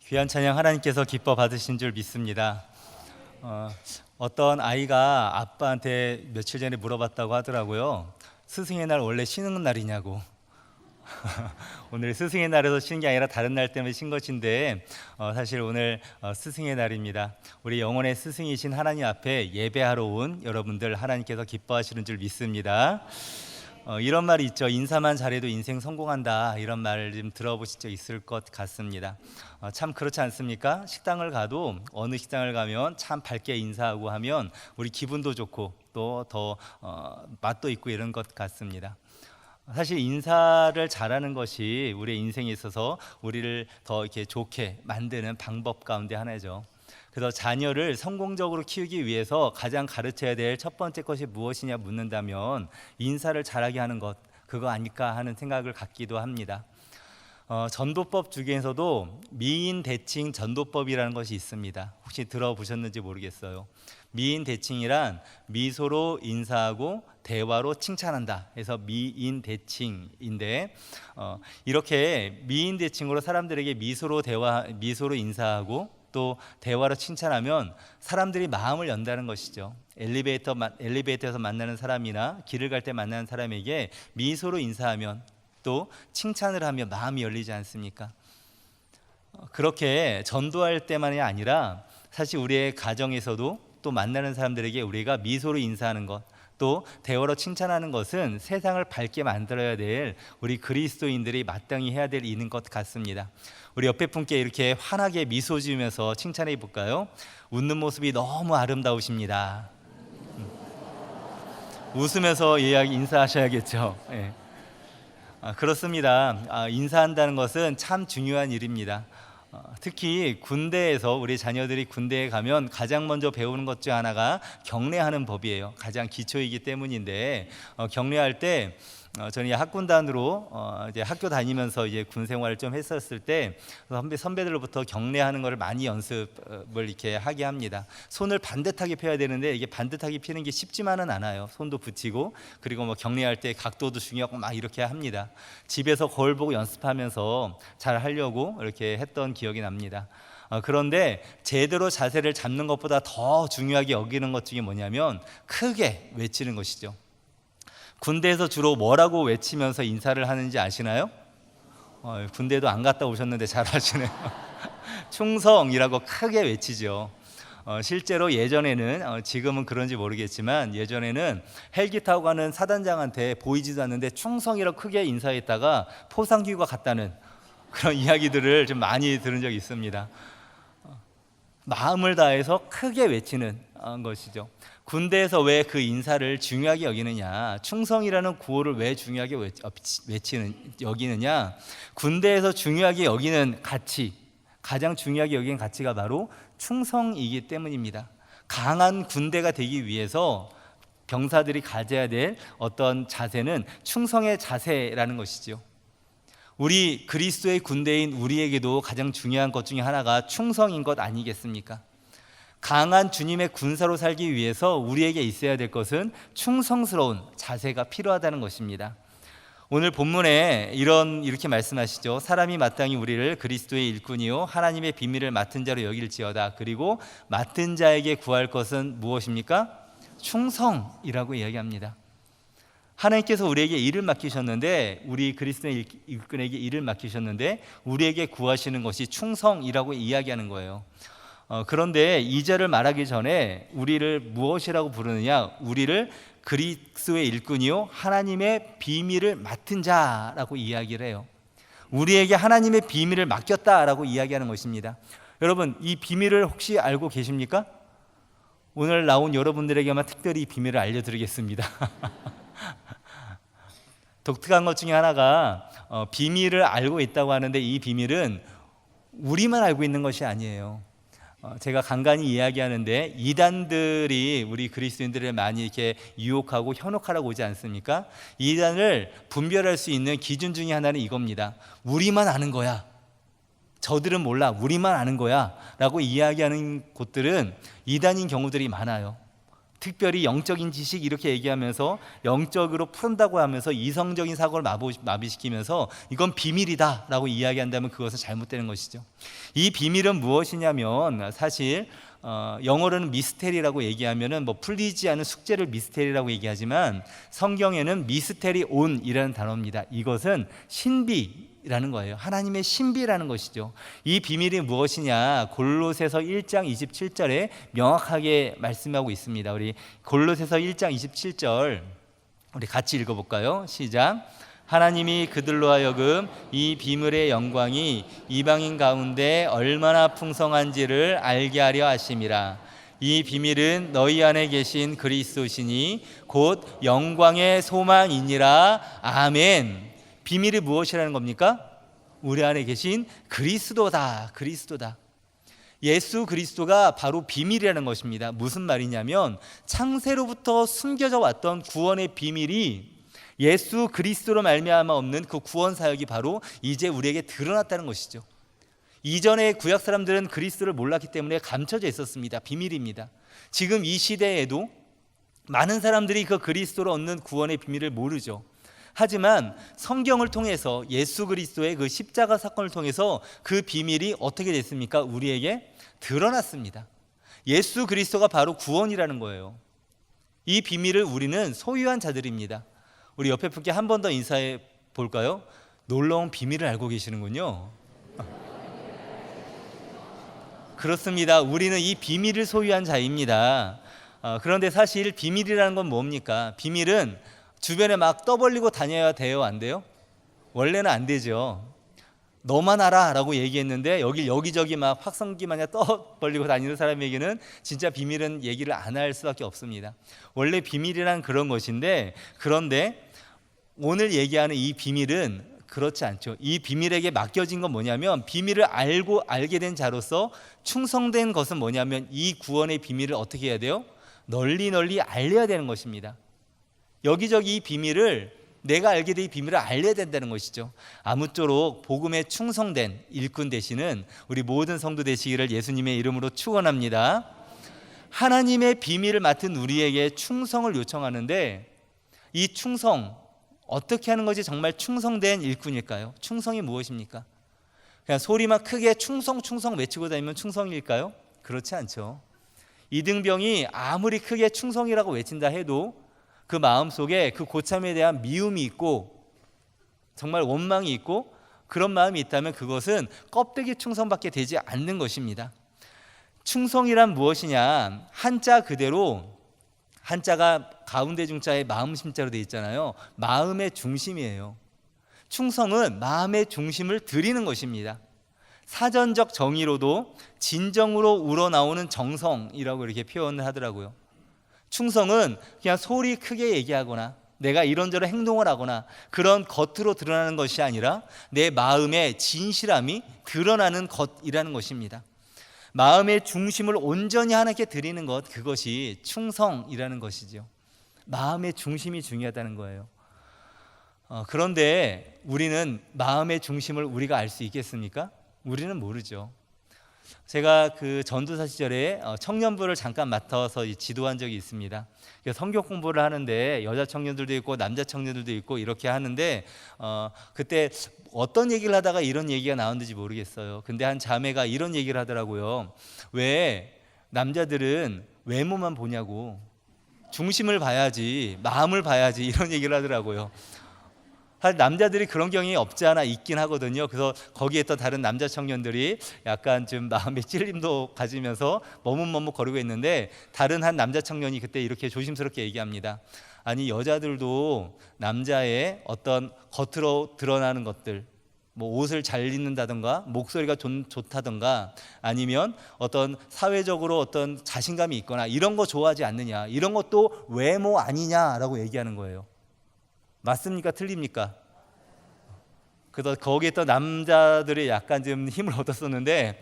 귀한 찬양 하나님께서 기뻐 받으신 줄 믿습니다. 어떤 아이가 아빠한테 며칠 전에 물어봤다고 하더라고요. 스승의 날 원래 쉬는 날이냐고. 오늘 스승의 날에서 쉬는 게 아니라 다른 날 때문에 쉰 것인데 사실 오늘 스승의 날입니다. 우리 영혼의 스승이신 하나님 앞에 예배하러 온 여러분들 하나님께서 기뻐하시는 줄 믿습니다. 이런 말이 있죠. 인사만 잘해도 인생 성공한다. 이런 말 좀 들어보신 적 있을 것 같습니다. 참 그렇지 않습니까? 식당을 가도 어느 식당을 가면 참 밝게 인사하고 하면 우리 기분도 좋고 또 더 맛도 있고 이런 것 같습니다. 사실 인사를 잘하는 것이 우리의 인생에 있어서 우리를 더 이렇게 좋게 만드는 방법 가운데 하나죠. 그래서 자녀를 성공적으로 키우기 위해서 가장 가르쳐야 될 첫 번째 것이 무엇이냐 묻는다면 인사를 잘하게 하는 것, 그거 아닐까 하는 생각을 갖기도 합니다. 전도법 중에서도 미인 대칭 전도법이라는 것이 있습니다. 혹시 들어보셨는지 모르겠어요. 미인 대칭이란 미소로 인사하고 대화로 칭찬한다 해서 미인 대칭인데, 이렇게 미인 대칭으로 사람들에게 미소로 인사하고 또 대화로 칭찬하면 사람들이 마음을 연다는 것이죠. 엘리베이터에서 만나는 사람이나 길을 갈 때 만나는 사람에게 미소로 인사하면 또 칭찬을 하면 마음이 열리지 않습니까? 그렇게 전도할 때만이 아니라 사실 우리의 가정에서도 또 만나는 사람들에게 우리가 미소로 인사하는 것, 또 대화로 칭찬하는 것은 세상을 밝게 만들어야 될 우리 그리스도인들이 마땅히 해야 될 일인 것 같습니다. 우리 옆에 분께 이렇게 환하게 미소 지으면서 칭찬해 볼까요? 웃는 모습이 너무 아름다우십니다. 웃으면서 인사하셔야겠죠. 네. 그렇습니다. 인사한다는 것은 참 중요한 일입니다. 특히 군대에서 우리 자녀들이 군대에 가면 가장 먼저 배우는 것 중 하나가 경례하는 법이에요. 가장 기초이기 때문인데, 경례할 때 저는 학군단으로 이제 학교 다니면서 이제 군 생활을 좀 했었을 때 선배들로부터 경례하는 것을 많이 연습을 이렇게 하게 합니다. 손을 반듯하게 펴야 되는데 이게 반듯하게 피는 게 쉽지만은 않아요. 손도 붙이고, 그리고 뭐 경례할 때 각도도 중요하고 막 이렇게 합니다. 집에서 거울 보고 연습하면서 잘 하려고 이렇게 했던 기억이 납니다. 그런데 제대로 자세를 잡는 것보다 더 중요하게 여기는 것 중에 뭐냐면 크게 외치는 것이죠. 군대에서 주로 뭐라고 외치면서 인사를 하는지 아시나요? 군대도 안 갔다 오셨는데 잘 아시네요. 충성이라고 크게 외치죠. 실제로 예전에는, 지금은 그런지 모르겠지만 예전에는 헬기 타고 가는 사단장한테 보이지도 않는데 충성이라고 크게 인사했다가 포상기가 갔다는 그런 이야기들을 좀 많이 들은 적이 있습니다. 마음을 다해서 크게 외치는 것이죠. 군대에서 왜 그 인사를 중요하게 여기느냐, 충성이라는 구호를 왜 중요하게 여기느냐, 군대에서 중요하게 여기는 가치, 가장 중요하게 여기는 가치가 바로 충성이기 때문입니다. 강한 군대가 되기 위해서 병사들이 가져야 될 어떤 자세는 충성의 자세라는 것이죠. 우리 그리스도의 군대인 우리에게도 가장 중요한 것 중에 하나가 충성인 것 아니겠습니까? 강한 주님의 군사로 살기 위해서 우리에게 있어야 될 것은 충성스러운 자세가 필요하다는 것입니다. 오늘 본문에 이렇게 말씀하시죠. 사람이 마땅히 우리를 그리스도의 일꾼이요 하나님의 비밀을 맡은 자로 여길지어다. 그리고 맡은 자에게 구할 것은 무엇입니까? 충성이라고 이야기합니다. 하나님께서 우리에게 일을 맡기셨는데, 우리 그리스도의 일꾼에게 일을 맡기셨는데 우리에게 구하시는 것이 충성이라고 이야기하는 거예요. 그런데 이 절을 말하기 전에 우리를 무엇이라고 부르느냐, 우리를 그리스도의 일꾼이요 하나님의 비밀을 맡은 자라고 이야기를 해요. 우리에게 하나님의 비밀을 맡겼다라고 이야기하는 것입니다. 여러분, 이 비밀을 혹시 알고 계십니까? 오늘 나온 여러분들에게만 특별히 이 비밀을 알려드리겠습니다. 독특한 것 중에 하나가 비밀을 알고 있다고 하는데, 이 비밀은 우리만 알고 있는 것이 아니에요. 제가 간간히 이야기하는데 이단들이 우리 그리스도인들을 많이 이렇게 유혹하고 현혹하라고 오지 않습니까? 이단을 분별할 수 있는 기준 중에 하나는 이겁니다. 우리만 아는 거야. 저들은 몰라. 우리만 아는 거야 라고 이야기하는 곳들은 이단인 경우들이 많아요. 특별히 영적인 지식 이렇게 얘기하면서 영적으로 푼다고 하면서 이성적인 사고를 마비시키면서 이건 비밀이다라고 이야기한다면 그것은 잘못되는 것이죠. 이 비밀은 무엇이냐면 사실 영어로는 미스테리라고 얘기하면은 뭐 풀리지 않은 숙제를 미스테리라고 얘기하지만 성경에는 미스테리 온이라는 단어입니다. 이것은 신비라는 거예요. 하나님의 신비라는 것이죠. 이 비밀이 무엇이냐? 골로새서 1장 27절에 명확하게 말씀하고 있습니다. 우리 골로새서 1장 27절 우리 같이 읽어볼까요? 시작. 하나님이 그들로 하여금 이 비밀의 영광이 이방인 가운데 얼마나 풍성한지를 알게 하려 하심이라. 이 비밀은 너희 안에 계신 그리스도시니 곧 영광의 소망이니라. 아멘. 비밀이 무엇이라는 겁니까? 우리 안에 계신 그리스도다. 그리스도다. 예수 그리스도가 바로 비밀이라는 것입니다. 무슨 말이냐면 창세로부터 숨겨져 왔던 구원의 비밀이 예수 그리스도로 말미암아 없는 그 구원 사역이 바로 이제 우리에게 드러났다는 것이죠. 이전에 구약 사람들은 그리스도를 몰랐기 때문에 감춰져 있었습니다. 비밀입니다. 지금 이 시대에도 많은 사람들이 그 그리스도로 얻는 구원의 비밀을 모르죠. 하지만 성경을 통해서 예수 그리스도의 그 십자가 사건을 통해서 그 비밀이 어떻게 됐습니까? 우리에게 드러났습니다. 예수 그리스도가 바로 구원이라는 거예요. 이 비밀을 우리는 소유한 자들입니다. 우리 옆에 분께 한 번 더 인사해 볼까요? 놀라운 비밀을 알고 계시는군요. 그렇습니다. 우리는 이 비밀을 소유한 자입니다. 그런데 사실 비밀이라는 건 뭡니까? 비밀은 주변에 막 떠벌리고 다녀야 돼요? 안 돼요? 원래는 안 되죠. 너만 알아 라고 얘기했는데 여기저기 막 확성기 마냥 떠벌리고 다니는 사람에게는 진짜 비밀은 얘기를 안 할 수밖에 없습니다. 원래 비밀이란 그런 것인데, 그런데 오늘 얘기하는 이 비밀은 그렇지 않죠. 이 비밀에게 맡겨진 건 뭐냐면, 비밀을 알게 된 자로서 충성된 것은 뭐냐면 이 구원의 비밀을 어떻게 해야 돼요? 널리 알려야 되는 것입니다. 여기저기 이 비밀을, 내가 알게 된 이 비밀을 알려야 된다는 것이죠. 아무쪼록 복음에 충성된 일꾼 되시는 우리 모든 성도 되시기를 예수님의 이름으로 축원합니다. 하나님의 비밀을 맡은 우리에게 충성을 요청하는데, 이 충성 어떻게 하는 것이 정말 충성된 일꾼일까요? 충성이 무엇입니까? 그냥 소리만 크게 충성 외치고 다니면 충성일까요? 그렇지 않죠. 이등병이 아무리 크게 충성이라고 외친다 해도 그 마음속에 그 고참에 대한 미움이 있고 정말 원망이 있고 그런 마음이 있다면 그것은 껍데기 충성밖에 되지 않는 것입니다. 충성이란 무엇이냐? 한자 그대로, 한자가 가운데 중자에 마음 심자로 되어 있잖아요. 마음의 중심이에요. 충성은 마음의 중심을 드리는 것입니다. 사전적 정의로도 진정으로 우러나오는 정성이라고 이렇게 표현을 하더라고요. 충성은 그냥 소리 크게 얘기하거나 내가 이런저런 행동을 하거나 그런 겉으로 드러나는 것이 아니라 내 마음의 진실함이 드러나는 것이라는 것입니다. 마음의 중심을 온전히 하나님께 드리는 것, 그것이 충성이라는 것이죠. 마음의 중심이 중요하다는 거예요. 그런데 우리는 마음의 중심을 우리가 알 수 있겠습니까? 우리는 모르죠. 제가 그 전도사 시절에 청년부를 잠깐 맡아서 지도한 적이 있습니다. 성경 공부를 하는데 여자 청년들도 있고 남자 청년들도 있고 이렇게 하는데 그때 어떤 얘기를 하다가 이런 얘기가 나왔는지 모르겠어요. 근데 한 자매가 이런 얘기를 하더라고요. 왜 남자들은 외모만 보냐고, 중심을 봐야지, 마음을 봐야지, 이런 얘기를 하더라고요. 사실 남자들이 그런 경향이 없지 않아 있긴 하거든요. 그래서 거기에 있던 다른 남자 청년들이 약간 좀 마음의 찔림도 가지면서 머뭇머뭇 거리고 있는데, 다른 한 남자 청년이 그때 이렇게 조심스럽게 얘기합니다. 아니, 여자들도 남자의 어떤 겉으로 드러나는 것들, 뭐 옷을 잘 입는다든가 목소리가 좋다든가 아니면 어떤 사회적으로 어떤 자신감이 있거나 이런 거 좋아하지 않느냐, 이런 것도 외모 아니냐라고 얘기하는 거예요. 맞습니까? 틀립니까? 그래서 거기에 있던 남자들이 약간 좀 힘을 얻었었는데,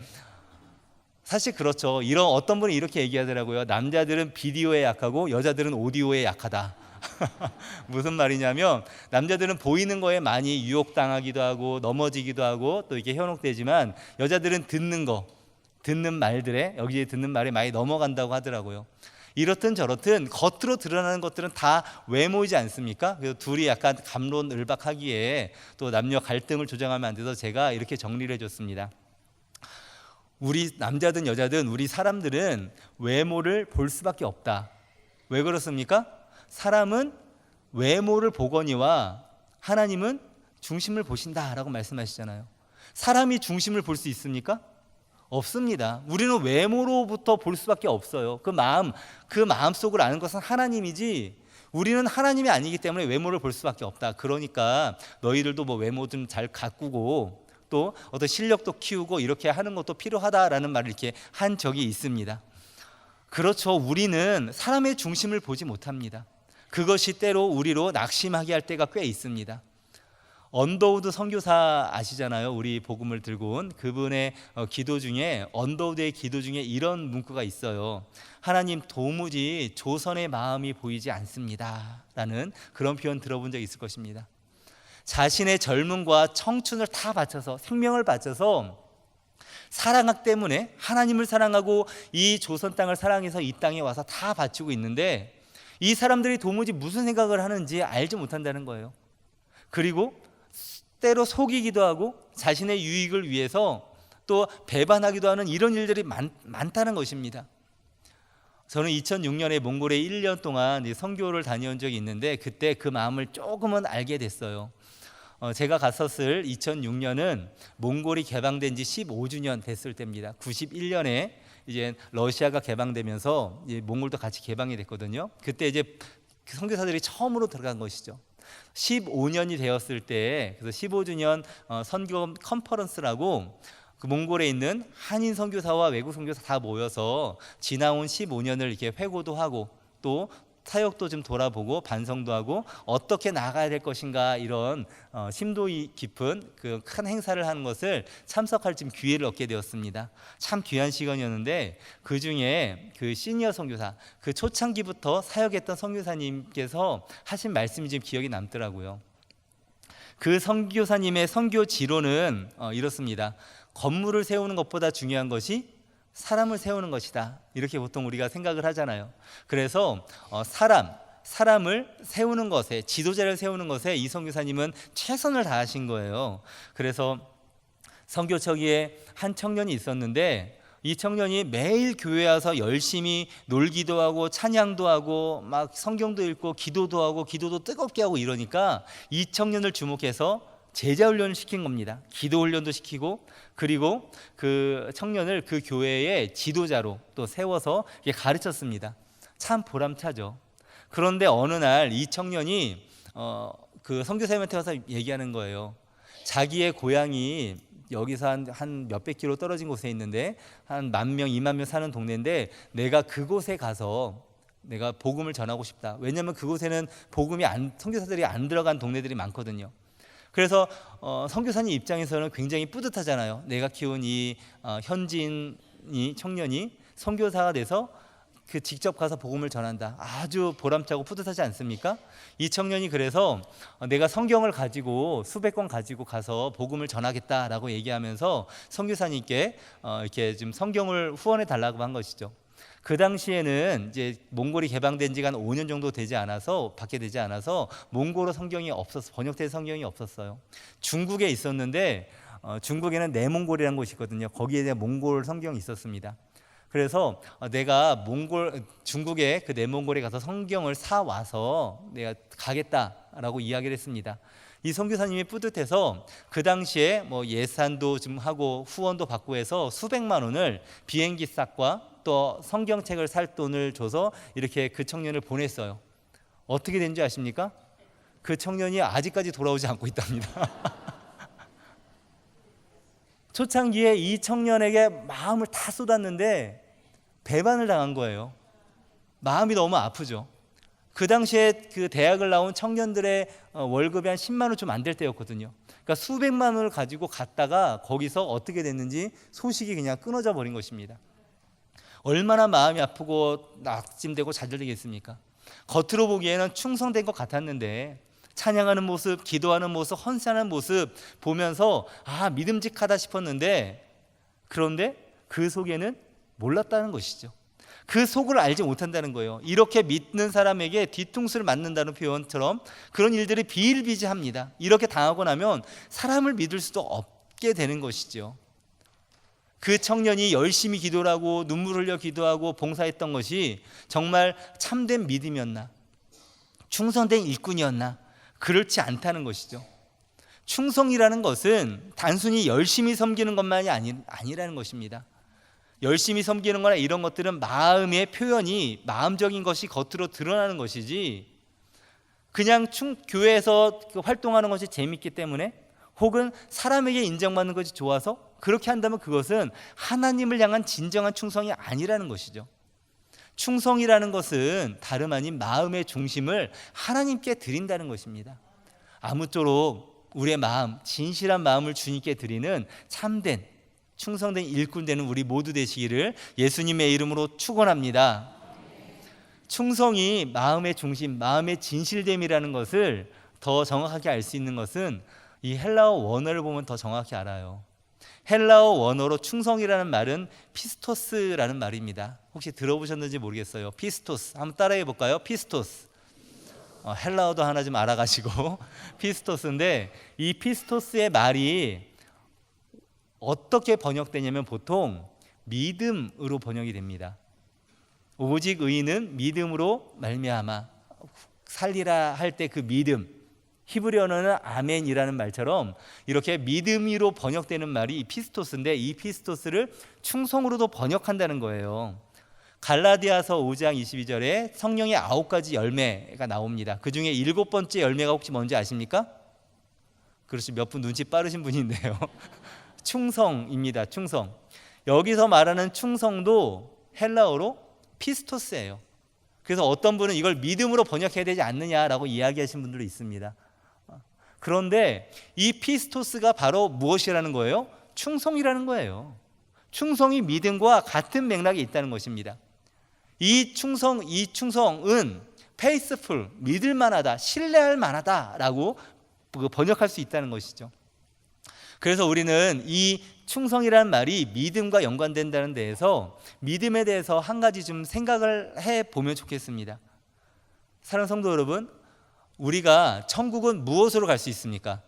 사실 그렇죠. 이런 어떤 분이 이렇게 얘기하더라고요. 남자들은 비디오에 약하고 여자들은 오디오에 약하다. 무슨 말이냐면 남자들은 보이는 거에 많이 유혹당하기도 하고 넘어지기도 하고 또 이게 현혹되지만 여자들은 듣는 말들에, 여기에 듣는 말에 많이 넘어간다고 하더라고요. 이렇든 저렇든 겉으로 드러나는 것들은 다 외모이지 않습니까? 그래서 둘이 약간 갑론을박하기에 또 남녀 갈등을 조장하면 안 돼서 제가 이렇게 정리를 해줬습니다. 우리 남자든 여자든 우리 사람들은 외모를 볼 수밖에 없다. 왜 그렇습니까? 사람은 외모를 보거니와 하나님은 중심을 보신다라고 말씀하시잖아요. 사람이 중심을 볼 수 있습니까? 없습니다. 우리는 외모로부터 볼 수밖에 없어요. 그 마음 속을 아는 것은 하나님이지 우리는 하나님이 아니기 때문에 외모를 볼 수밖에 없다. 그러니까 너희들도 뭐 외모 좀 잘 가꾸고 또 어떤 실력도 키우고 이렇게 하는 것도 필요하다라는 말을 이렇게 한 적이 있습니다. 그렇죠. 우리는 사람의 중심을 보지 못합니다. 그것이 때로 우리로 낙심하게 할 때가 꽤 있습니다. 언더우드 선교사 아시잖아요. 우리 복음을 들고 온 그분의 기도 중에 언더우드의 기도 중에 이런 문구가 있어요. 하나님 도무지 조선의 마음이 보이지 않습니다 라는 그런 표현 들어본 적 있을 것입니다. 자신의 젊음과 청춘을 다 바쳐서 생명을 바쳐서 사랑하기 때문에 하나님을 사랑하고 이 조선 땅을 사랑해서 이 땅에 와서 다 바치고 있는데 이 사람들이 도무지 무슨 생각을 하는지 알지 못한다는 거예요. 그리고 때로 속이기도 하고 자신의 유익을 위해서 또 배반하기도 하는 이런 일들이 많다는 것입니다. 저는 2006년에 몽골에 1년 동안 선교를 다녀온 적이 있는데 그때 그 마음을 조금은 알게 됐어요. 제가 갔었을 2006년은 몽골이 개방된 지 15주년 됐을 때입니다. 91년에 이제 러시아가 개방되면서 이제 몽골도 같이 개방이 됐거든요. 그때 이제 선교사들이 처음으로 들어간 것이죠. 15년이 되었을 때 그래서 15주년 선교 컨퍼런스라고 그 몽골에 있는 한인 선교사와 외국 선교사 다 모여서 지나온 15년을 이렇게 회고도 하고 또 사역도 좀 돌아보고 반성도 하고 어떻게 나아가야 될 것인가 이런 심도 깊은 그 큰 행사를 하는 것을 참석할 좀 기회를 얻게 되었습니다. 참 귀한 시간이었는데 그 중에 그 시니어 선교사 그 초창기부터 사역했던 선교사님께서 하신 말씀이 좀 기억이 남더라고요. 그 선교사님의 선교 지론은 이렇습니다. 건물을 세우는 것보다 중요한 것이 사람을 세우는 것이다. 이렇게 보통 우리가 생각을 하잖아요. 그래서 사람을 세우는 것에 지도자를 세우는 것에 이 선교사님은 최선을 다하신 거예요. 그래서 선교처기에 한 청년이 있었는데 이 청년이 매일 교회에 와서 열심히 놀기도 하고 찬양도 하고 막 성경도 읽고 기도도 하고 기도도 뜨겁게 하고 이러니까 이 청년을 주목해서 제자 훈련을 시킨 겁니다. 기도 훈련도 시키고 그리고 그 청년을 그 교회의 지도자로 또 세워서 가르쳤습니다. 참 보람차죠. 그런데 어느 날 이 청년이 그 선교사님한테 와서 얘기하는 거예요. 자기의 고향이 여기서 한 몇백 킬로 떨어진 곳에 있는데 한 10,000명, 20,000명 사는 동네인데 내가 그곳에 가서 내가 복음을 전하고 싶다. 왜냐하면 그곳에는 선교사들이 안 들어간 동네들이 많거든요. 그래서 선교사님 입장에서는 굉장히 뿌듯하잖아요. 내가 키운 이 현지인이 청년이 선교사가 돼서 그 직접 가서 복음을 전한다. 아주 보람차고 뿌듯하지 않습니까? 이 청년이 그래서 내가 성경을 가지고 수백 권 가지고 가서 복음을 전하겠다라고 얘기하면서 선교사님께 이렇게 좀 성경을 후원해 달라고 한 것이죠. 그 당시에는 이제 몽골이 개방된 지가 한 5년 정도 밖에 되지 않아서 몽골어 성경이 번역된 성경이 없었어요. 중국에 있었는데 중국에는 내몽골이라는 곳이 있거든요. 거기에 대한 몽골 성경이 있었습니다. 그래서 내가 중국에 그 내몽골에 가서 성경을 사 와서 내가 가겠다라고 이야기를 했습니다. 이 선교사님이 뿌듯해서 그 당시에 뭐 예산도 좀 하고 후원도 받고 해서 수백만 원을 비행기 싹과 또 성경책을 살 돈을 줘서 이렇게 그 청년을 보냈어요. 어떻게 된지 아십니까? 그 청년이 아직까지 돌아오지 않고 있답니다. 초창기에 이 청년에게 마음을 다 쏟았는데 배반을 당한 거예요. 마음이 너무 아프죠. 그 당시에 그 대학을 나온 청년들의 월급이 한 10만 원 좀 안 될 때였거든요. 그러니까 수백만 원을 가지고 갔다가 거기서 어떻게 됐는지 소식이 그냥 끊어져 버린 것입니다. 얼마나 마음이 아프고 낙심되고 좌절되겠습니까? 겉으로 보기에는 충성된 것 같았는데 찬양하는 모습, 기도하는 모습, 헌신하는 모습 보면서 믿음직하다 싶었는데 그런데 그 속에는 몰랐다는 것이죠. 그 속을 알지 못한다는 거예요. 이렇게 믿는 사람에게 뒤통수를 맞는다는 표현처럼 그런 일들이 비일비재합니다. 이렇게 당하고 나면 사람을 믿을 수도 없게 되는 것이죠. 그 청년이 열심히 기도를 하고 눈물 흘려 기도하고 봉사했던 것이 정말 참된 믿음이었나, 충성된 일꾼이었나? 그렇지 않다는 것이죠. 충성이라는 것은 단순히 열심히 섬기는 것만이 아니라는 것입니다. 열심히 섬기는 거나 이런 것들은 마음의 표현이, 마음적인 것이 겉으로 드러나는 것이지, 그냥 교회에서 활동하는 것이 재밌기 때문에 혹은 사람에게 인정받는 것이 좋아서 그렇게 한다면 그것은 하나님을 향한 진정한 충성이 아니라는 것이죠. 충성이라는 것은 다름 아닌 마음의 중심을 하나님께 드린다는 것입니다. 아무쪼록 우리의 마음, 진실한 마음을 주님께 드리는 참된 충성된 일꾼 되는 우리 모두 되시기를 예수님의 이름으로 축원합니다. 충성이 마음의 중심, 마음의 진실됨이라는 것을 더 정확하게 알 수 있는 것은 이 헬라어 원어를 보면 더 정확히 알아요. 헬라어 원어로 충성이라는 말은 피스토스라는 말입니다. 혹시 들어보셨는지 모르겠어요. 피스토스, 한번 따라해 볼까요? 피스토스. 헬라어도 하나 좀 알아가시고 피스토스인데, 이 피스토스의 말이 어떻게 번역되냐면 보통 믿음으로 번역이 됩니다. 오직 의인은 믿음으로 말미암아 살리라 할 때 그 믿음, 히브리어는 아멘이라는 말처럼 이렇게 믿음으로 번역되는 말이 이 피스토스인데, 이 피스토스를 충성으로도 번역한다는 거예요. 갈라디아서 5장 22절에 성령의 9가지 열매가 나옵니다. 그 중에 7번째 열매가 혹시 뭔지 아십니까? 그렇지, 몇 분 눈치 빠르신 분인데요. 충성입니다. 충성. 여기서 말하는 충성도 헬라어로 피스토스예요. 그래서 어떤 분은 이걸 믿음으로 번역해야 되지 않느냐라고 이야기하신 분들도 있습니다. 그런데 이 피스토스가 바로 무엇이라는 거예요? 충성이라는 거예요. 충성이 믿음과 같은 맥락에 있다는 것입니다. 이 충성은 faithful, 믿을 만하다, 신뢰할 만하다라고 번역할 수 있다는 것이죠. 그래서 우리는 이 충성이라는 말이 믿음과 연관된다는 데에서 믿음에 대해서 한 가지 좀 생각을 해보면 좋겠습니다. 사랑하는 성도 여러분, 우리가 천국은 무엇으로 갈 수 있습니까?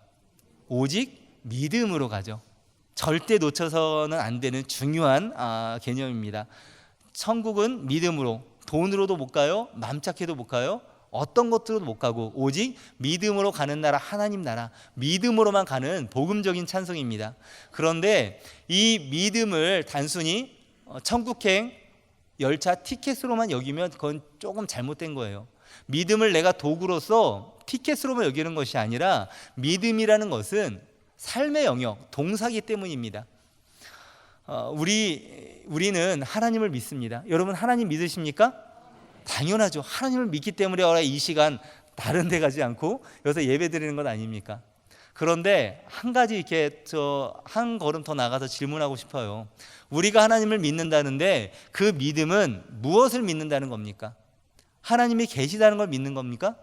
오직 믿음으로 가죠. 절대 놓쳐서는 안 되는 중요한 개념입니다. 천국은 믿음으로, 돈으로도 못 가요, 맘짝해도 못 가요, 어떤 것들도 못 가고 오직 믿음으로 가는 나라, 하나님 나라, 믿음으로만 가는 복음적인 찬송입니다. 그런데 이 믿음을 단순히 천국행 열차 티켓으로만 여기면 그건 조금 잘못된 거예요. 믿음을 내가 도구로서 티켓으로만 여기는 것이 아니라 믿음이라는 것은 삶의 영역, 동사기 때문입니다. 우리는 하나님을 믿습니다. 여러분 하나님 믿으십니까? 당연하죠. 하나님을 믿기 때문에 이 시간 다른 데 가지 않고 여기서 예배 드리는 것 아닙니까? 그런데 한 가지 이렇게 한 걸음 더 나가서 질문하고 싶어요. 우리가 하나님을 믿는다는데 그 믿음은 무엇을 믿는다는 겁니까? 하나님이 계시다는 걸 믿는 겁니까?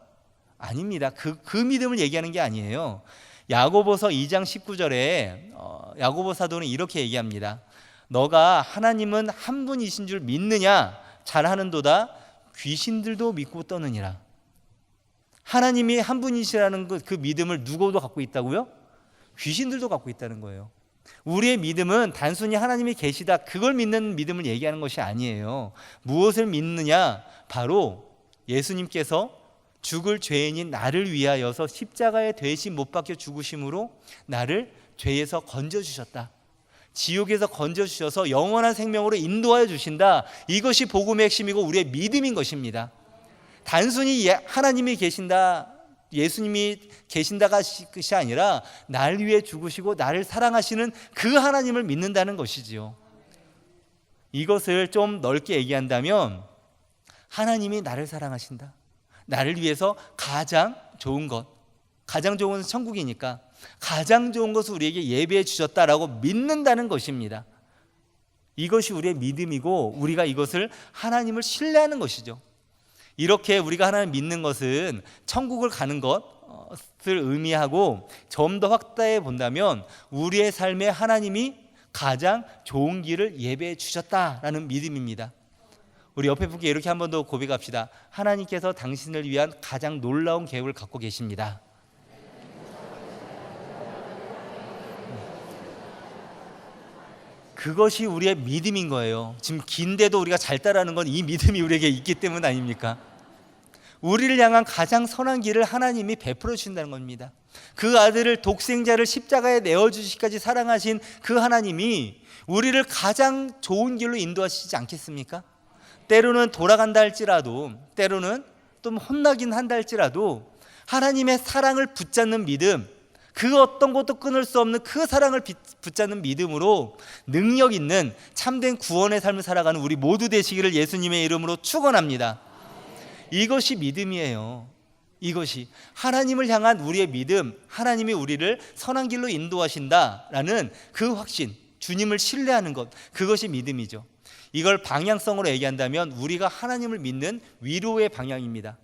아닙니다. 그 믿음을 얘기하는 게 아니에요. 야고보서 2장 19절에 야고보 사도는 이렇게 얘기합니다. 너가 하나님은 한 분이신 줄 믿느냐? 잘하는도다. 귀신들도 믿고 떠느니라. 하나님이 한 분이시라는 그 믿음을 누구도 갖고 있다고요? 귀신들도 갖고 있다는 거예요. 우리의 믿음은 단순히 하나님이 계시다, 그걸 믿는 믿음을 얘기하는 것이 아니에요. 무엇을 믿느냐? 바로 예수님께서 죽을 죄인인 나를 위하여서 십자가에 대신 못 박혀 죽으심으로 나를 죄에서 건져주셨다, 지옥에서 건져주셔서 영원한 생명으로 인도하여 주신다. 이것이 복음의 핵심이고 우리의 믿음인 것입니다. 단순히 하나님이 계신다, 예수님이 계신다가 것이 아니라 날 위해 죽으시고 나를 사랑하시는 그 하나님을 믿는다는 것이지요. 이것을 좀 넓게 얘기한다면 하나님이 나를 사랑하신다, 나를 위해서 가장 좋은 것, 가장 좋은 것은 천국이니까 가장 좋은 것을 우리에게 예배해 주셨다라고 믿는다는 것입니다. 이것이 우리의 믿음이고 우리가 이것을 하나님을 신뢰하는 것이죠. 이렇게 우리가 하나님을 믿는 것은 천국을 가는 것을 의미하고 좀 더 확대해 본다면 우리의 삶에 하나님이 가장 좋은 길을 예배해 주셨다라는 믿음입니다. 우리 옆에 분께 이렇게 한 번 더 고백합시다. 하나님께서 당신을 위한 가장 놀라운 계획을 갖고 계십니다. 그것이 우리의 믿음인 거예요. 지금 긴데도 우리가 잘 따라하는 건 이 믿음이 우리에게 있기 때문 아닙니까? 우리를 향한 가장 선한 길을 하나님이 베풀어 주신다는 겁니다. 그 아들을 독생자를 십자가에 내어주시기까지 사랑하신 그 하나님이 우리를 가장 좋은 길로 인도하시지 않겠습니까? 때로는 돌아간다 할지라도, 때로는 또 혼나긴 한다 할지라도 하나님의 사랑을 붙잡는 믿음, 그 어떤 것도 끊을 수 없는 그 사랑을 붙잡는 믿음으로 능력 있는 참된 구원의 삶을 살아가는 우리 모두 되시기를 예수님의 이름으로 축원합니다. 이것이 믿음이에요. 이것이 하나님을 향한 우리의 믿음, 하나님이 우리를 선한 길로 인도하신다라는 그 확신, 주님을 신뢰하는 것, 그것이 믿음이죠. 이걸 방향성으로 얘기한다면 우리가 하나님을 믿는 위로의 방향입니다.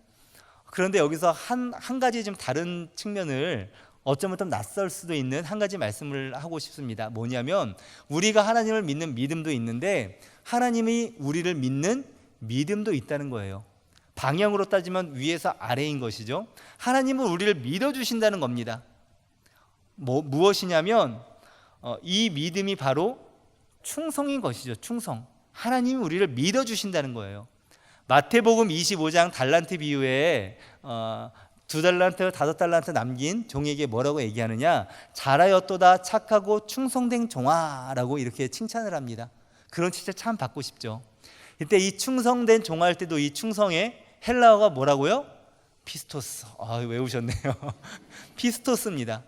그런데 여기서 한 가지 좀 다른 측면을, 어쩌면 좀 낯설 수도 있는 한 가지 말씀을 하고 싶습니다. 뭐냐면 우리가 하나님을 믿는 믿음도 있는데 하나님이 우리를 믿는 믿음도 있다는 거예요. 방향으로 따지면 위에서 아래인 것이죠. 하나님은 우리를 믿어주신다는 겁니다. 무엇이냐면 이 믿음이 바로 충성인 것이죠. 충성. 하나님이 우리를 믿어주신다는 거예요. 마태복음 25장 달란트 비유에 2달란트, 5달란트 남긴 종에게 뭐라고 얘기하느냐, 잘하였도다 착하고 충성된 종아라고 이렇게 칭찬을 합니다. 그런 칭찬 참 받고 싶죠. 이때 이 충성된 종할 때도 이 충성의 헬라어가 뭐라고요? 피스토스. 외우셨네요. 피스토스입니다.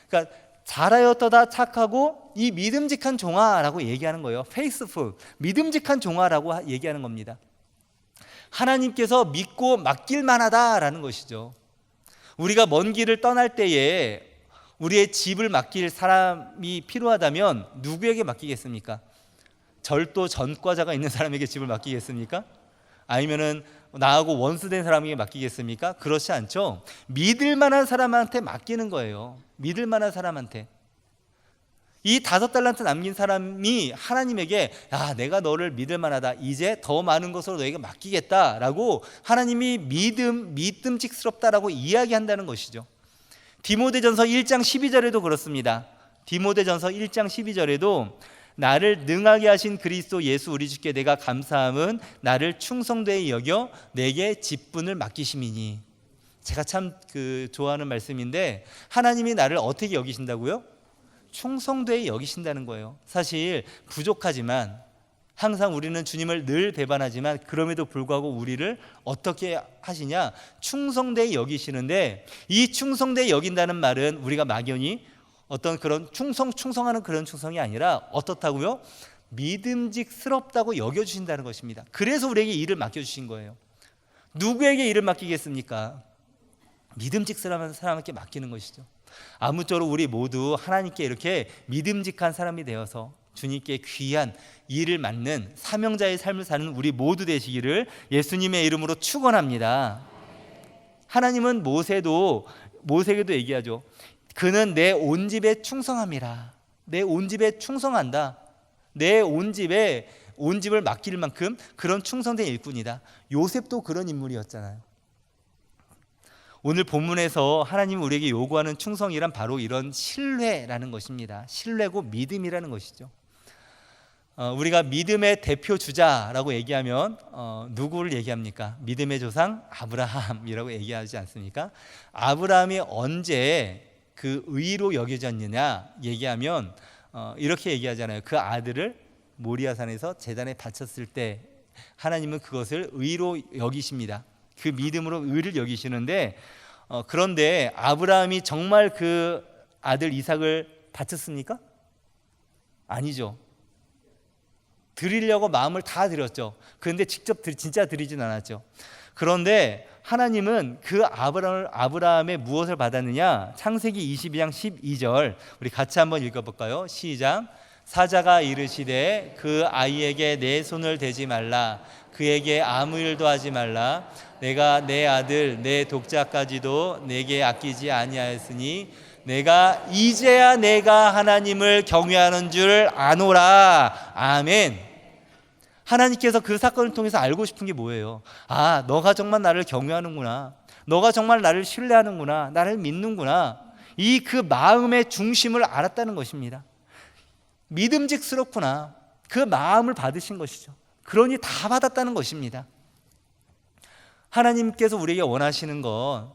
그러니까 잘하였도다 착하고 이 믿음직한 종아라고 얘기하는 거예요. faithful, 믿음직한 종아라고 얘기하는 겁니다. 하나님께서 믿고 맡길 만하다라는 것이죠. 우리가 먼 길을 떠날 때에 우리의 집을 맡길 사람이 필요하다면 누구에게 맡기겠습니까? 절도 전과자가 있는 사람에게 집을 맡기겠습니까? 아니면은 나하고 원수된 사람에게 맡기겠습니까? 그렇지 않죠. 믿을 만한 사람한테 맡기는 거예요. 믿을 만한 사람한테. 이 5달란트 남긴 사람이 하나님에게, 야, 내가 너를 믿을 만하다, 이제 더 많은 것으로 너에게 맡기겠다라고 하나님이 믿음직스럽다라고 이야기한다는 것이죠. 디모데전서 1장 12절에도 그렇습니다. 디모데전서 1장 12절에도 나를 능하게 하신 그리스도 예수 우리 주께 내가 감사함은 나를 충성되이 여겨 내게 직분을 맡기심이니. 제가 참 좋아하는 말씀인데, 하나님이 나를 어떻게 여기신다고요? 충성되이 여기신다는 거예요. 사실 부족하지만, 항상 우리는 주님을 늘 배반하지만 그럼에도 불구하고 우리를 어떻게 하시냐? 충성되이 여기시는데, 이 충성되이 여긴다는 말은 우리가 막연히 어떤 그런 충성하는 그런 충성이 아니라 어떻다고요? 믿음직스럽다고 여겨주신다는 것입니다. 그래서 우리에게 일을 맡겨주신 거예요. 누구에게 일을 맡기겠습니까? 믿음직스러운 사람에게 맡기는 것이죠. 아무쪼록 우리 모두 하나님께 이렇게 믿음직한 사람이 되어서 주님께 귀한 일을 맡는 사명자의 삶을 사는 우리 모두 되시기를 예수님의 이름으로 축원합니다. 하나님은 모세에게도 얘기하죠. 그는 내 온 집에 충성함이라. 내 온 집에 충성한다. 내 온 집을 맡길 만큼 그런 충성된 일꾼이다. 요셉도 그런 인물이었잖아요. 오늘 본문에서 하나님이 우리에게 요구하는 충성이란 바로 이런 신뢰라는 것입니다. 신뢰고 믿음이라는 것이죠. 우리가 믿음의 대표 주자라고 얘기하면 누구를 얘기합니까? 믿음의 조상 아브라함이라고 얘기하지 않습니까? 아브라함이 언제 그 의로 여겨졌느냐 얘기하면 이렇게 얘기하잖아요. 그 아들을 모리아산에서 제단에 바쳤을 때 하나님은 그것을 의로 여기십니다. 그 믿음으로 의를 여기시는데, 그런데 아브라함이 정말 그 아들 이삭을 바쳤습니까? 아니죠. 드리려고 마음을 다 드렸죠. 그런데 직접 진짜 드리진 않았죠. 그런데 하나님은 그 아브라함의 무엇을 받았느냐? 창세기 22장 12절 우리 같이 한번 읽어볼까요? 시작. 사자가 이르시되 그 아이에게 내 손을 대지 말라. 그에게 아무 일도 하지 말라. 내가 내 아들 내 독자까지도 내게 아끼지 아니하였으니 이제야 내가 하나님을 경외하는 줄 아노라. 아멘. 하나님께서 그 사건을 통해서 알고 싶은 게 뭐예요? 아, 너가 정말 나를 경외하는구나. 너가 정말 나를 신뢰하는구나. 나를 믿는구나. 이 그 마음의 중심을 알았다는 것입니다. 믿음직스럽구나. 그 마음을 받으신 것이죠. 그러니 다 받았다는 것입니다. 하나님께서 우리에게 원하시는 건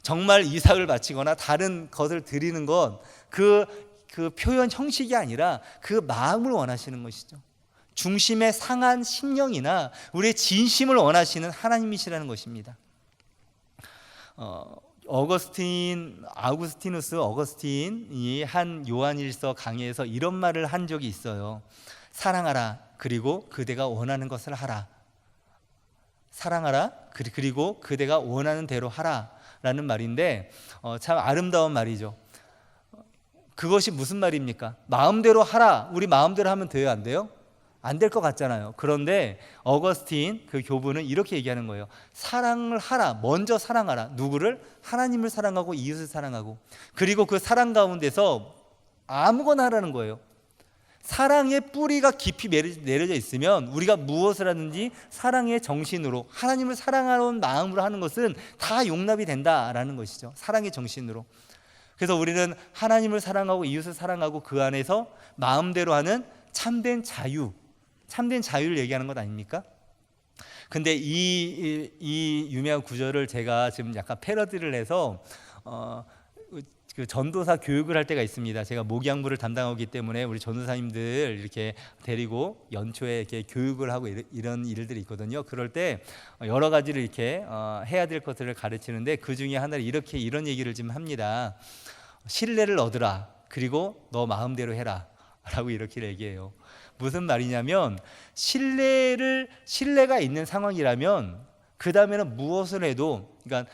정말 이삭을 바치거나 다른 것을 드리는 건 그 표현 형식이 아니라 그 마음을 원하시는 것이죠. 중심의 상한 심령이나 우리의 진심을 원하시는 하나님이시라는 것입니다. 아우구스티누스 어거스틴이 한 요한일서 강의에서 이런 말을 한 적이 있어요. 사랑하라, 그리고 그대가 원하는 것을 하라. 사랑하라, 그리고 그대가 원하는 대로 하라 라는 말인데 참 아름다운 말이죠. 그것이 무슨 말입니까? 마음대로 하라, 우리 마음대로 하면 돼요, 안 돼요? 안 될 것 같잖아요. 그런데 어거스틴 그 교부는 이렇게 얘기하는 거예요. 사랑을 하라, 먼저 사랑하라. 누구를? 하나님을 사랑하고 이웃을 사랑하고, 그리고 그 사랑 가운데서 아무거나 하라는 거예요. 사랑의 뿌리가 깊이 내려져 있으면 우리가 무엇을 하든지 사랑의 정신으로, 하나님을 사랑하는 마음으로 하는 것은 다 용납이 된다라는 것이죠. 사랑의 정신으로. 그래서 우리는 하나님을 사랑하고 이웃을 사랑하고 그 안에서 마음대로 하는 참된 자유를 얘기하는 것 아닙니까? 근데 이 유명한 구절을 제가 지금 약간 패러디를 해서 그 전도사 교육을 할 때가 있습니다. 제가 목양부를 담당하기 때문에 우리 전도사님들 이렇게 데리고 연초에 이렇게 교육을 하고 이런 일들이 있거든요. 그럴 때 여러 가지를 이렇게 해야 될 것들을 가르치는데 그 중에 하나를 이런 얘기를 좀 합니다. 신뢰를 얻으라, 그리고 너 마음대로 해라 라고 이렇게 얘기해요. 무슨 말이냐면 신뢰가 있는 상황이라면 그 다음에는 무엇을 해도, 그러니까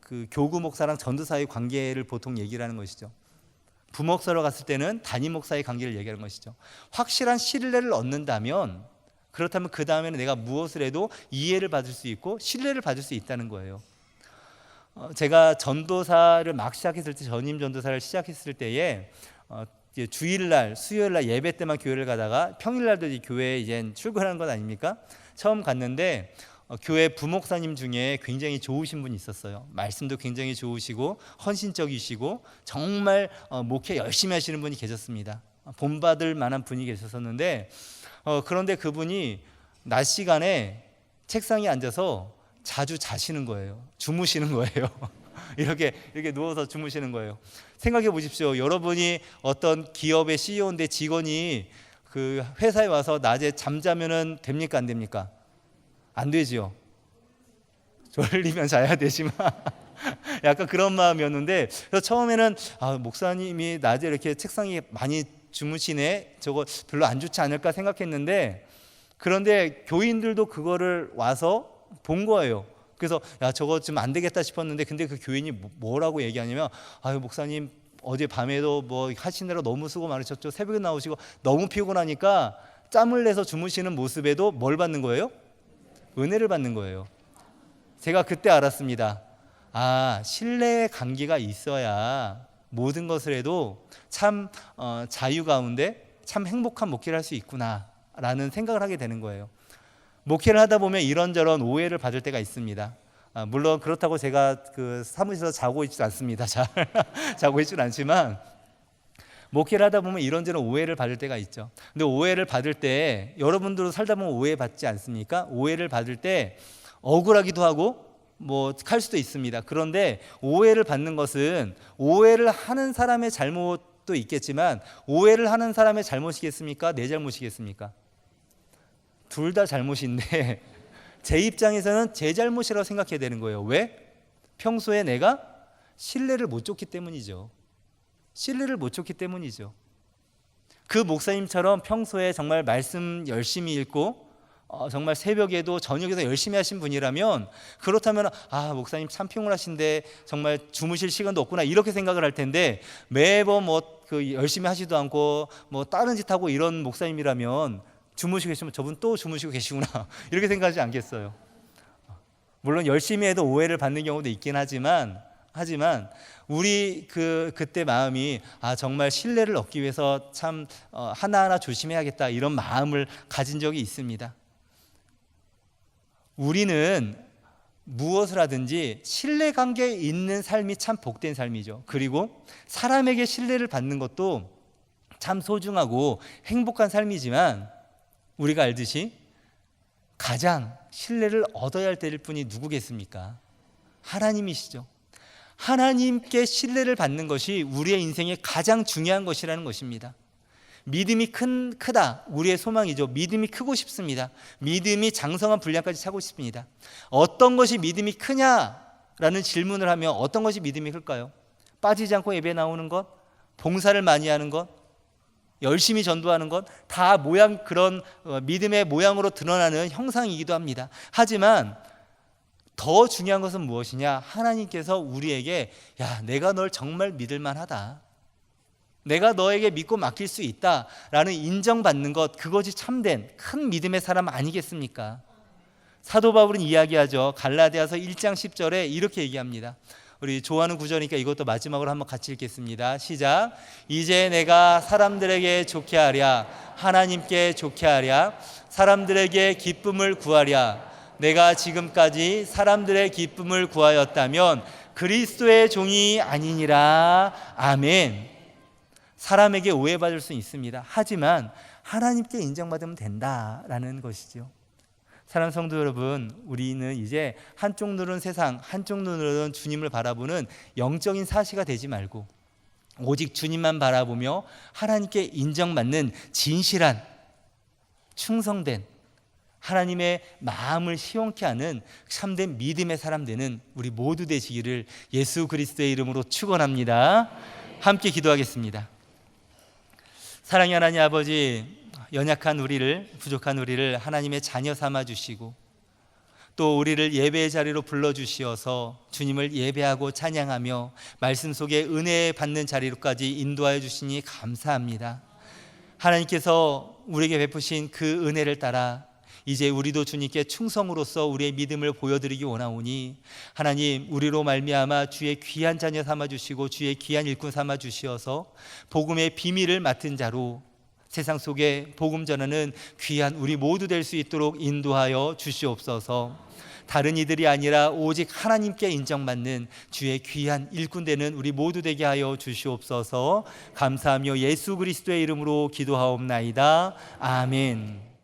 그 교구 목사랑 전도사의 관계를 보통 얘기를 하는 것이죠. 부목사로 갔을 때는 담임 목사의 관계를 얘기하는 것이죠. 확실한 신뢰를 얻는다면, 그렇다면 그 다음에는 내가 무엇을 해도 이해를 받을 수 있고 신뢰를 받을 수 있다는 거예요. 제가 전도사를 막 시작했을 때, 전임 전도사를 시작했을 때에 주일날, 수요일날 예배 때만 교회를 가다가 평일날도 교회에 이제 출근하는 것 아닙니까? 처음 갔는데 교회 부목사님 중에 굉장히 좋으신 분이 있었어요. 말씀도 굉장히 좋으시고 헌신적이시고 정말 목회 열심히 하시는 분이 계셨습니다. 본받을 만한 분이 계셨었는데 그런데 그분이 낮 시간에 책상에 앉아서 자주 자시는 거예요. 주무시는 거예요. 이렇게 누워서 주무시는 거예요. 생각해 보십시오. 여러분이 어떤 기업의 CEO인데 직원이 그 회사에 와서 낮에 잠자면은 됩니까, 안 됩니까? 안 되지요. 졸리면 자야 되지만 약간 그런 마음이었는데, 그래서 처음에는 목사님이 낮에 이렇게 책상에 많이 주무시네, 저거 별로 안 좋지 않을까 생각했는데, 그런데 교인들도 그거를 와서 본 거예요. 그래서 저거 좀 안 되겠다 싶었는데, 근데 그 교인이 뭐라고 얘기하냐면, 목사님 어제 밤에도 뭐 하시느라 너무 수고 많으셨죠. 새벽에 나오시고 너무 피곤하니까 짬을 내서 주무시는 모습에도 뭘 받는 거예요? 은혜를 받는 거예요. 제가 그때 알았습니다. 신뢰의 관계가 있어야 모든 것을 해도 참 자유 가운데 참 행복한 목회를 할 수 있구나 라는 생각을 하게 되는 거예요. 목회를 하다 보면 이런저런 오해를 받을 때가 있습니다. 물론 그렇다고 제가 그 사무실에서 자고 있지 않습니다. 자고 있지는 않지만 목회를 하다 보면 이런저런 오해를 받을 때가 있죠. 근데 오해를 받을 때 여러분들도 살다 보면 오해 받지 않습니까? 오해를 받을 때 억울하기도 하고 뭐 할 수도 있습니다. 그런데 오해를 받는 것은 오해를 하는 사람의 잘못도 있겠지만, 오해를 하는 사람의 잘못이겠습니까? 내 잘못이겠습니까? 둘 다 잘못인데 제 입장에서는 제 잘못이라고 생각해야 되는 거예요. 왜? 평소에 내가 신뢰를 못 줬기 때문이죠. 신뢰를 못 줬기 때문이죠. 그 목사님처럼 평소에 정말 말씀 열심히 읽고 정말 새벽에도 저녁에도 열심히 하신 분이라면, 그렇다면 목사님 참 피곤하신데 정말 주무실 시간도 없구나 이렇게 생각을 할 텐데, 매번 그 열심히 하지도 않고 다른 짓 하고 이런 목사님이라면 주무시고 계시면 저분 또 주무시고 계시구나 이렇게 생각하지 않겠어요? 물론 열심히 해도 오해를 받는 경우도 있긴 하지만 우리 그때 마음이 정말 신뢰를 얻기 위해서 참 하나하나 조심해야겠다 이런 마음을 가진 적이 있습니다. 우리는 무엇을 하든지 신뢰관계에 있는 삶이 참 복된 삶이죠. 그리고 사람에게 신뢰를 받는 것도 참 소중하고 행복한 삶이지만 우리가 알듯이 가장 신뢰를 얻어야 할 때일 분이 누구겠습니까? 하나님이시죠. 하나님께 신뢰를 받는 것이 우리의 인생에 가장 중요한 것이라는 것입니다. 믿음이 크다, 우리의 소망이죠. 믿음이 크고 싶습니다. 믿음이 장성한 분량까지 차고 싶습니다. 어떤 것이 믿음이 크냐라는 질문을 하면 어떤 것이 믿음이 클까요? 빠지지 않고 예배 나오는 것, 봉사를 많이 하는 것, 열심히 전도하는 것, 다 그런 믿음의 모양으로 드러나는 형상이기도 합니다. 하지만 더 중요한 것은 무엇이냐? 하나님께서 우리에게 내가 널 정말 믿을 만하다, 내가 너에게 믿고 맡길 수 있다라는 인정받는 것, 그것이 참된 큰 믿음의 사람 아니겠습니까? 사도 바울은 이야기하죠. 갈라디아서 1장 10절에 이렇게 얘기합니다. 우리 좋아하는 구절이니까 이것도 마지막으로 한번 같이 읽겠습니다. 시작. 이제 내가 사람들에게 좋게 하랴, 하나님께 좋게 하랴, 사람들에게 기쁨을 구하랴. 내가 지금까지 사람들의 기쁨을 구하였다면 그리스도의 종이 아니니라. 아멘. 사람에게 오해받을 수 있습니다. 하지만 하나님께 인정받으면 된다라는 것이죠. 사랑하는 성도 여러분, 우리는 이제 한쪽 눈은 세상, 한쪽 눈은 주님을 바라보는 영적인 사시가 되지 말고 오직 주님만 바라보며 하나님께 인정받는 진실한, 충성된, 하나님의 마음을 시원케 하는 참된 믿음의 사람 되는 우리 모두 되시기를 예수 그리스도의 이름으로 축원합니다. 함께 기도하겠습니다. 사랑의 하나님 아버지, 연약한 우리를, 부족한 우리를 하나님의 자녀 삼아 주시고 또 우리를 예배의 자리로 불러주시어서 주님을 예배하고 찬양하며 말씀 속에 은혜 받는 자리로까지 인도하여 주시니 감사합니다. 하나님께서 우리에게 베푸신 그 은혜를 따라 이제 우리도 주님께 충성으로서 우리의 믿음을 보여드리기 원하오니 하나님, 우리로 말미암아 주의 귀한 자녀 삼아주시고 주의 귀한 일꾼 삼아주시어서 복음의 비밀을 맡은 자로 세상 속에 복음 전하는 귀한 우리 모두 될 수 있도록 인도하여 주시옵소서. 다른 이들이 아니라 오직 하나님께 인정받는 주의 귀한 일꾼 되는 우리 모두 되게 하여 주시옵소서. 감사하며 예수 그리스도의 이름으로 기도하옵나이다. 아멘.